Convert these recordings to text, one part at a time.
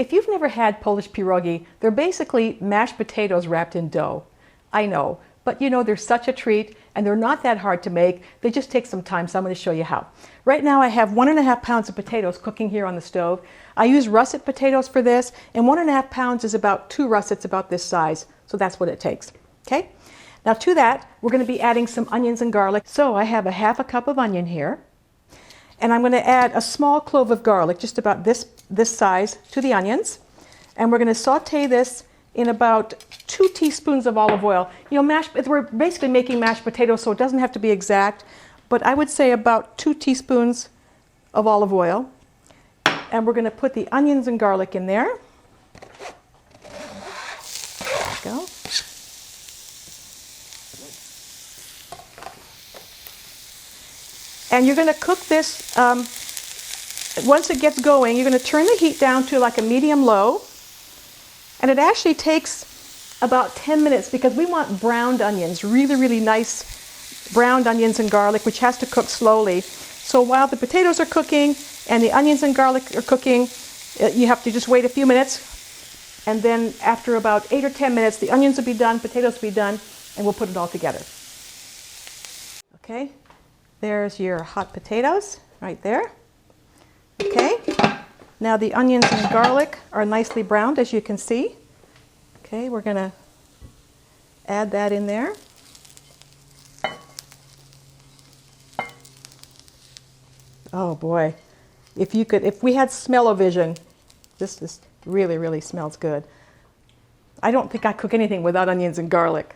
If you've never had Polish pierogi, they're basically mashed potatoes wrapped in dough. I know, but you know, they're such a treat and they're not that hard to make. They just take some time, so I'm going to show you how. Right now I have 1.5 pounds of potatoes cooking here on the stove. I use russet potatoes for this, and 1.5 pounds is about 2 russets about this size, so that's what it takes. Okay? Now to that, we're going to be adding some onions and garlic. So I have 1/2 cup of onion here, and I'm going to add a small clove of garlic, just about this size, to the onions. And we're going to saute this in about 2 teaspoons of olive oil. You know, we're basically making mashed potatoes, so it doesn't have to be exact, but I would say about 2 teaspoons of olive oil. And we're going to put the onions and garlic in there. There we go. And you're going to cook this, once it gets going, you're going to turn the heat down to like a medium-low. And it actually takes about 10 minutes because we want browned onions, really, really nice browned onions and garlic, which has to cook slowly. So while the potatoes are cooking and the onions and garlic are cooking, you have to just wait a few minutes. And then after about 8 or 10 minutes, the onions will be done, potatoes will be done, and we'll put it all together. Okay, there's your hot potatoes right there. Okay. Now the onions and garlic are nicely browned, as you can see. Okay, we're going to add that in there. Oh boy, if we had smell-o-vision, this really, really smells good. I don't think I cook anything without onions and garlic.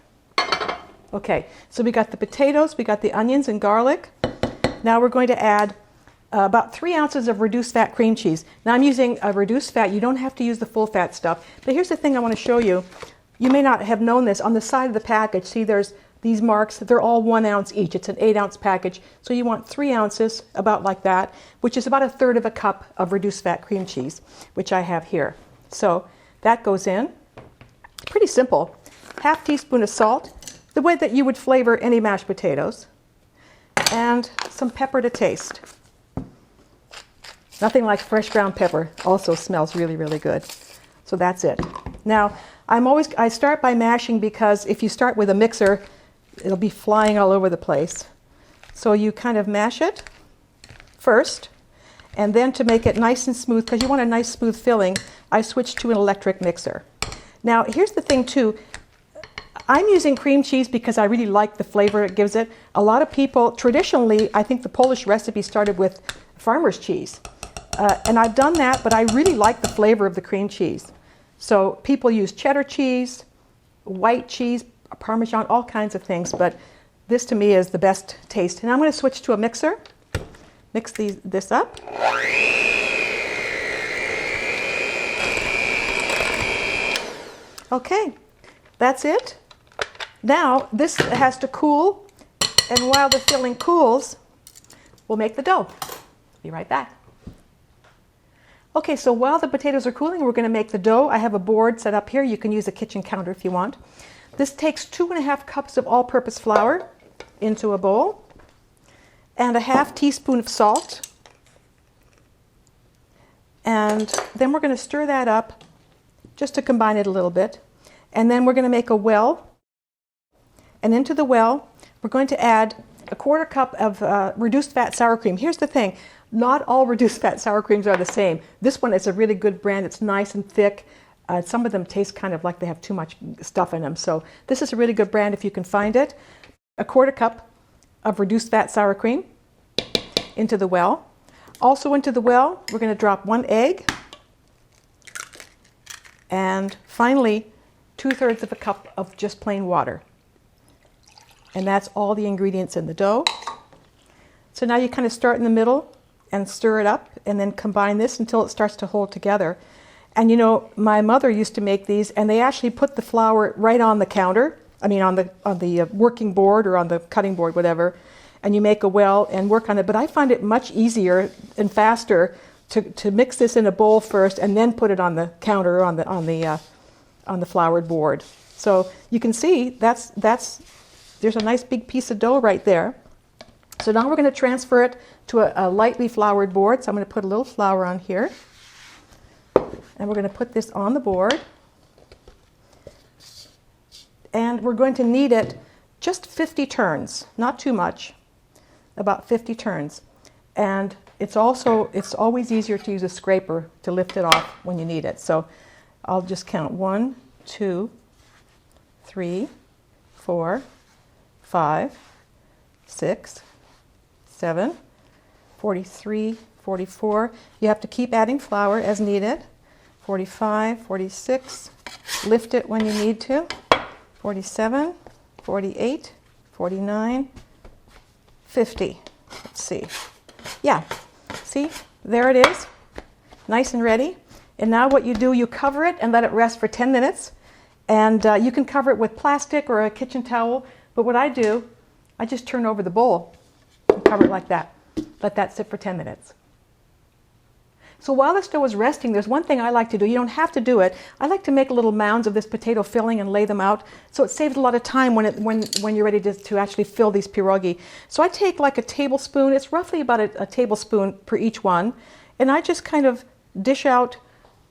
Okay, so we got the potatoes, we got the onions and garlic. Now we're going to add about 3 ounces of reduced fat cream cheese. Now I'm using a reduced fat. You don't have to use the full fat stuff. But here's the thing I want to show you. You may not have known this. On the side of the package, see there's these marks. They're all 1 ounce each. It's an 8-ounce package. So you want 3 ounces, about like that, which is about 1/3 cup of reduced fat cream cheese, which I have here. So that goes in. Pretty simple. 1/2 teaspoon of salt, the way that you would flavor any mashed potatoes, and some pepper to taste. Nothing like fresh ground pepper. Also smells really, really good. So that's it. Now, I start by mashing because if you start with a mixer, it'll be flying all over the place. So you kind of mash it first, and then to make it nice and smooth, because you want a nice smooth filling, I switched to an electric mixer. Now, here's the thing too. I'm using cream cheese because I really like the flavor it gives it. A lot of people, traditionally, I think the Polish recipe started with farmer's cheese. And I've done that, but I really like the flavor of the cream cheese. So people use cheddar cheese, white cheese, Parmesan, all kinds of things, but this to me is the best taste. And I'm going to switch to a mixer, mix this up. Okay, that's it. Now this has to cool, and while the filling cools, we'll make the dough. Be right back. Okay, so while the potatoes are cooling, we're going to make the dough. I have a board set up here. You can use a kitchen counter if you want. This takes 2.5 cups of all-purpose flour into a bowl, and 1/2 teaspoon of salt. And then we're going to stir that up just to combine it a little bit. And then we're going to make a well. And into the well, we're going to add 1/4 cup of reduced fat sour cream. Here's the thing. Not all reduced fat sour creams are the same. This one is a really good brand. It's nice and thick. Some of them taste kind of like they have too much stuff in them. So this is a really good brand if you can find it. 1/4 cup of reduced fat sour cream into the well. Also into the well, we're going to drop 1 egg. And finally, 2/3 cup of just plain water. And that's all the ingredients in the dough. So now you kind of start in the middle and stir it up, and then combine this until it starts to hold together. And you know, my mother used to make these, and they actually put the flour right on the counter. I mean, on the working board or on the cutting board, whatever. And you make a well and work on it. But I find it much easier and faster to mix this in a bowl first, and then put it on the counter or on the floured board. So you can see there's a nice big piece of dough right there. So now we're going to transfer it to a lightly floured board. So I'm going to put a little flour on here. And we're going to put this on the board. And we're going to knead it just 50 turns, not too much, about 50 turns. And it's always easier to use a scraper to lift it off when you knead it. So I'll just count 1, 2, 3, 4, 5, 6, 7, 43, 44. You have to keep adding flour as needed. 45, 46. Lift it when you need to. 47, 48, 49, 50. Let's see. Yeah, see, there it is, nice and ready. And now what you do, you cover it and let it rest for 10 minutes. And you can cover it with plastic or a kitchen towel. But what I do, I just turn over the bowl and cover it like that. Let that sit for 10 minutes. So while this dough is resting, there's one thing I like to do. You don't have to do it. I like to make little mounds of this potato filling and lay them out. So it saves a lot of time when you're ready to actually fill these pierogi. So I take like a tablespoon. It's roughly about a tablespoon per each one. And I just kind of dish out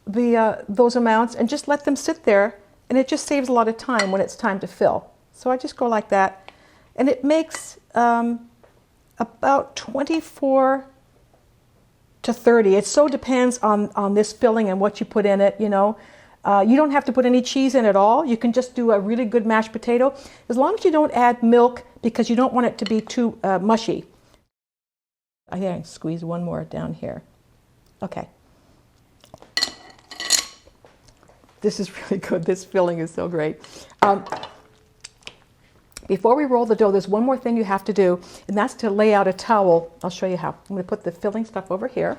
those amounts and just let them sit there. And it just saves a lot of time when it's time to fill. So I just go like that. And it makes about 24 to 30. It so depends on this filling and what you put in it, you know. You don't have to put any cheese in at all. You can just do a really good mashed potato, as long as you don't add milk, because you don't want it to be too mushy. I think I can squeeze one more down here. Okay. This is really good. This filling is so great. Before we roll the dough, there's one more thing you have to do, and that's to lay out a towel. I'll show you how. I'm going to put the filling stuff over here.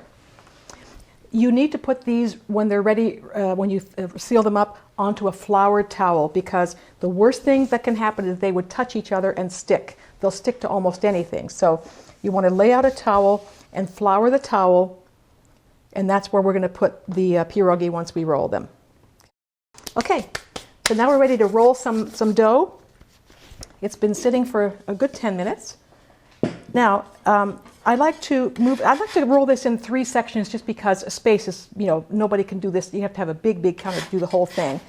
You need to put these, when they're ready, when you seal them up, onto a floured towel, because the worst thing that can happen is they would touch each other and stick. They'll stick to almost anything. So you want to lay out a towel and flour the towel, and that's where we're going to put the pierogi once we roll them. Okay, so now we're ready to roll some dough. It's been sitting for a good 10 minutes. Now, I like to roll this in 3 sections just because space is, you know, nobody can do this. You have to have a big counter to do the whole thing.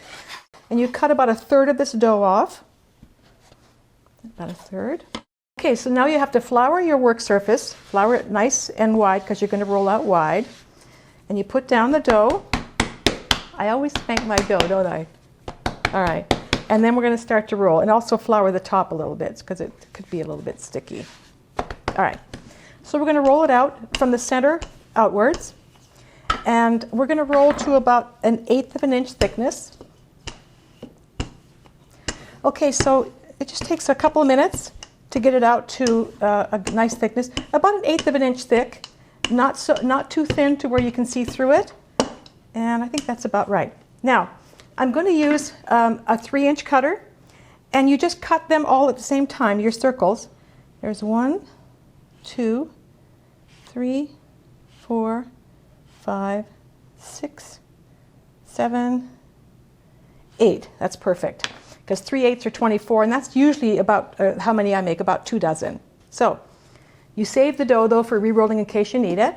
And you cut about 1/3 of this dough off. About 1/3. Okay, so now you have to flour your work surface. Flour it nice and wide because you're going to roll out wide. And you put down the dough. I always spank my dough, don't I? All right. And then we're going to start to roll. And also flour the top a little bit because it could be a little bit sticky. All right. So we're going to roll it out from the center outwards. And we're going to roll to about 1/8 of an inch thickness. Okay, so it just takes a couple of minutes to get it out to a nice thickness. About 1/8 of an inch thick. Not too thin to where you can see through it. And I think that's about right. Now, I'm going to use a 3-inch cutter, and you just cut them all at the same time, your circles. There's 1, 2, 3, 4, 5, 6, 7, 8. That's perfect, because 3/8 are 24, and that's usually about how many I make, about 2 dozen. So you save the dough, though, for re-rolling in case you need it.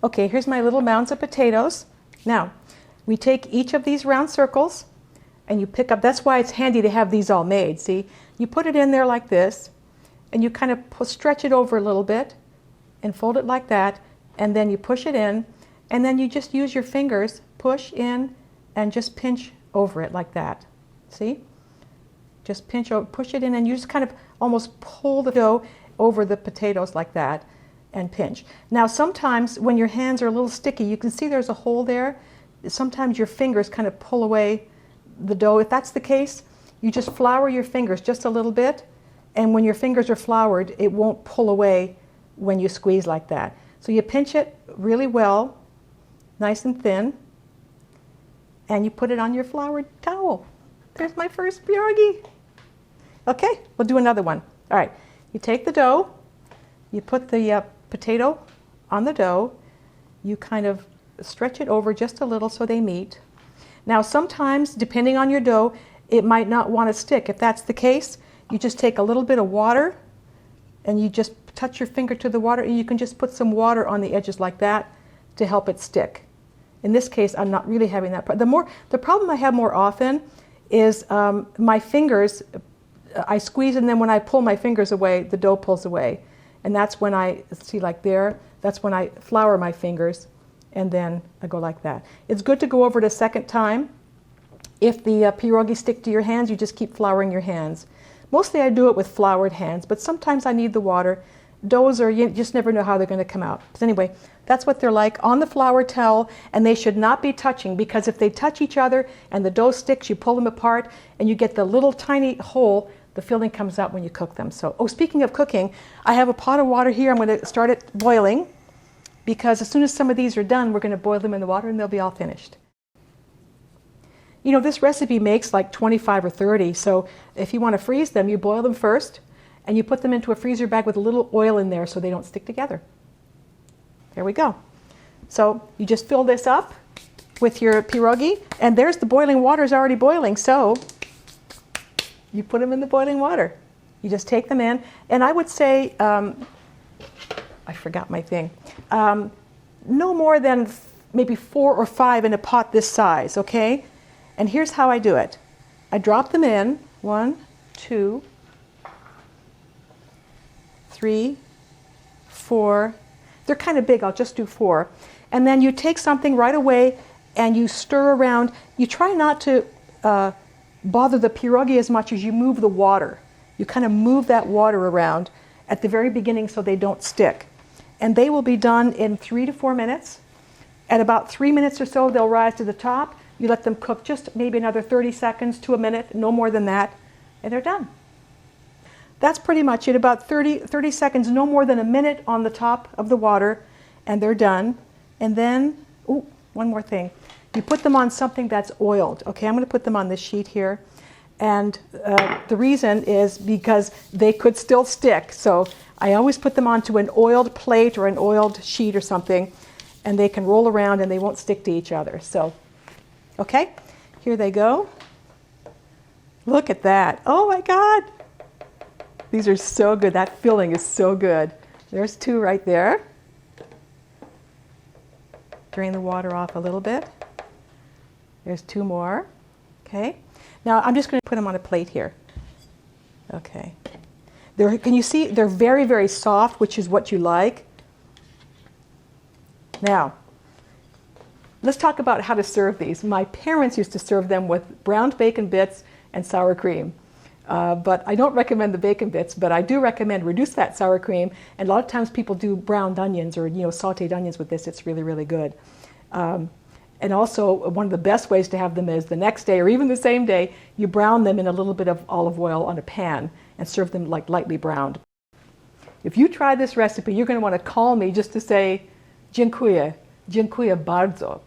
Okay, here's my little mounds of potatoes. Now, we take each of these round circles and you pick up, that's why it's handy to have these all made, see? You put it in there like this, and you kind of stretch it over a little bit and fold it like that, and then you push it in, and then you just use your fingers, push in, and just pinch over it like that. See? Just push it in, and you just kind of almost pull the dough over the potatoes like that and pinch. Now sometimes when your hands are a little sticky, you can see there's a hole there. Sometimes your fingers kind of pull away the dough. If that's the case, you just flour your fingers just a little bit, and when your fingers are floured, it won't pull away when you squeeze like that. So you pinch it really well, nice and thin, and you put it on your floured towel. There's my first pierogi. Okay, we'll do another one. All right, you take the dough, you put the potato on the dough, you kind of stretch it over just a little so they meet. Now sometimes, depending on your dough, it might not want to stick. If that's the case, you just take a little bit of water and you just touch your finger to the water, and you can just put some water on the edges like that to help it stick. In this case, I'm not really having that. The problem I have more often is my fingers, I squeeze, and then when I pull my fingers away, the dough pulls away. And that's when I, see like there, that's when I flour my fingers, and then I go like that. It's good to go over it a second time. If the pierogi stick to your hands, you just keep flouring your hands. Mostly I do it with floured hands, but sometimes I need the water. Doughs are, you just never know how they're going to come out. But anyway, that's what they're like on the flour towel, and they should not be touching, because if they touch each other and the dough sticks, you pull them apart and you get the little tiny hole. The filling comes out when you cook them. So, oh, speaking of cooking, I have a pot of water here. I'm going to start it boiling, because as soon as some of these are done, we're going to boil them in the water and they'll be all finished. You know, this recipe makes like 25 or 30, so if you want to freeze them, you boil them first, and you put them into a freezer bag with a little oil in there so they don't stick together. There we go. So you just fill this up with your pierogi, and there's the boiling water is already boiling, so you put them in the boiling water. You just take them in, and I would say, I forgot my thing, no more than maybe 4 or 5 in a pot this size, okay? And here's how I do it. I drop them in, 1, 2, 3, 4. They're kind of big, I'll just do 4. And then you take something right away and you stir around. You try not to bother the pierogi as much as you move the water. You kind of move that water around at the very beginning so they don't stick. And they will be done in 3 to 4 minutes. At about 3 minutes or so, they'll rise to the top. You let them cook just maybe another 30 seconds to a minute, no more than that, and they're done. That's pretty much it, about 30 seconds, no more than a minute on the top of the water, and they're done. And then, ooh, one more thing. You put them on something that's oiled. Okay, I'm going to put them on this sheet here. And the reason is because they could still stick. So I always put them onto an oiled plate or an oiled sheet or something, and they can roll around and they won't stick to each other. So, okay, here they go. Look at that. Oh my God. These are so good. That filling is so good. There's 2 right there. Drain the water off a little bit. There's 2 more. Okay. Now I'm just going to put them on a plate here. Okay. Can you see? They're very, very soft, which is what you like. Now, let's talk about how to serve these. My parents used to serve them with browned bacon bits and sour cream. But I don't recommend the bacon bits, but I do recommend reduced fat sour cream. And a lot of times people do browned onions or sauteed onions with this. It's really, really good. And also, one of the best ways to have them is the next day or even the same day, you brown them in a little bit of olive oil on a pan and serve them like lightly browned. If you try this recipe, you're going to want to call me just to say, dziękuję, dziękuję bardzo.